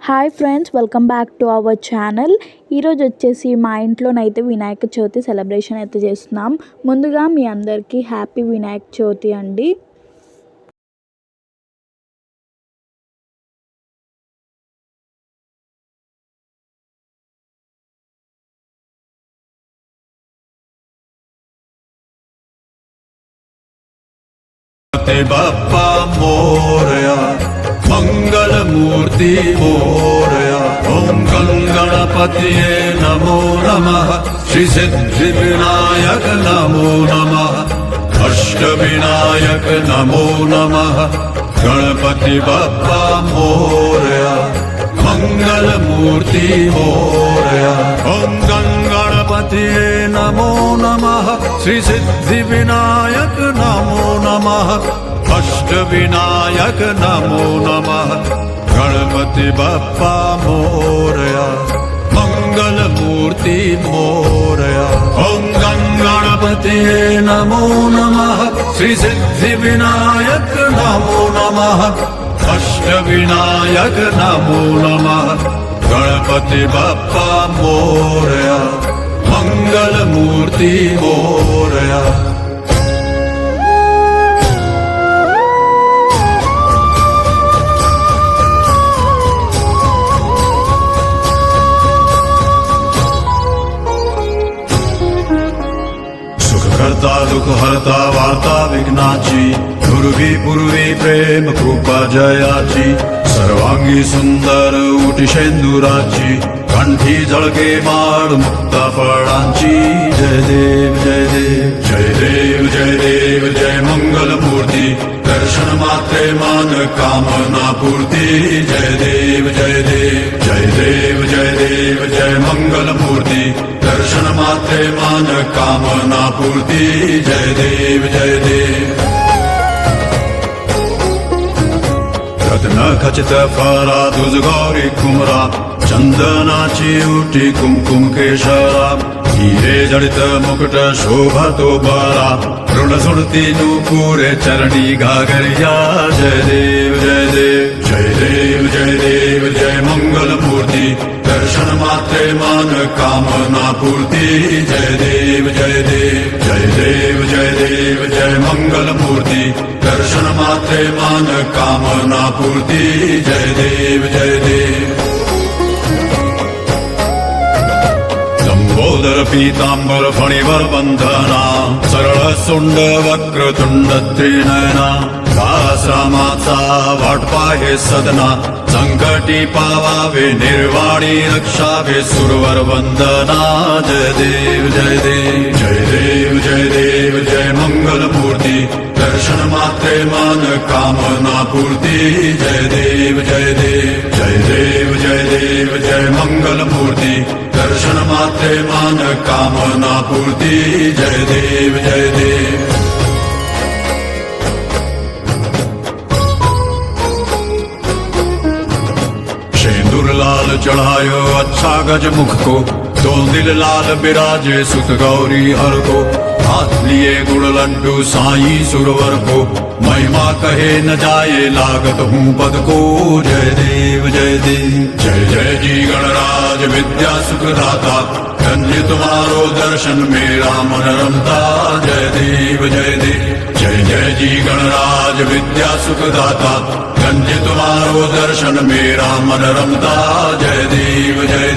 Hi friends, welcome back to our channel. ఈరోజు వచ్చేసి మా ఇంట్లోనైతే వినాయక చవితి సెలబ్రేషన్ అయితే చేస్తున్నాం. ముందుగా మీ అందరికీ హ్యాపీ వినాయక చవితి అండి. बाप्पा मोरया मंगलमूर्ति मोरया ओम गणपतिये नमो नमः श्री सिद्धिविनायक नमो नमः अष्टविनायक नमो नमः गणपति बाप्पा मोरया मंगलमूर्ति मोरया ओम गणपतिये नमो नमः श्री सिद्धिविनायक नमो नमः अष्टविनायक नमो नमः गणपति बाप्पा मोरया मंगलमूर्ति मोरया ओम गणपतिये नमो नमः श्री सिद्धिविनायक नमो नमः अष्टविनायक नमो नमः गणपति बाप्पा मोरया मंगलमूर्ति मोरया सुखकर्ता दुख हरता वार्ता विघ्नाची पूर्वी पूर्वी प्रेम कृपा जयाची सर्वांगी सुंदर उटी शेंदुराची कंठी जळके माळ मुक्ता फळांची जय देव जय देव जय देव जय देव जय मंगल मूर्ती दर्शन मात्रे मान कामना पूर्ती जय देव जय देव जय देव जय देव जय मंगल मूर्ती दर्शन मात्रे मान कामना पूर्ती जय देव जय देव रत्न खचित फरा तुझ गौरी कुमरा चंदनाची उठी कुमकुम केशरा हिरे जडित मुकुट शोभा तो बरा ऋण सुरती नूपुरे चरणी घागरिया जय देव जय देव जय देव जय देव जय मंगल मूर्ती दर्शन मात्रे मान कामना पूर्ती जय देव जय देव जय देव जय देव जय मंगल मूर्ती दर्शन मात्रे मान कामना पूर्ती जय देव जय देव लंबोदर पीतांबर फणिवर बंधना सरळ सुंड वक्रतुंड त्रिनयना दासरामाचा वाटपा हे सदना संकटी पावावे निर्वाणी रक्षावे सुरवर वंदना जय देव जय देव जय देव जय देव जय मंगल मूर्ती दर्शन मात्रे मान कामना पूर्ती जय देव जय देव जय देव जय देव जय मंगल मूर्ती दर्शन मात्रे मान कामना पूर्ती जय देव जय देव शेंदूर लाल चढ़ायो अच्छा गज मुख को दो दिल लाल बिराजे सुत गौरी हर को हाथ लिए गुड़ लड्डू साई सुरवर को महिमा कहे न जाए लागत हूँ पद को जय देव जय देव जय जय जी गणराज विद्या सुख दाता धन्य तुम्हारो दर्शन मेरा मन रमता जय देव जय देव जय जय जी गणराज विद्या सुख दाता धन्य तुम्हारो दर्शन मेरा मन रमता जय देव जय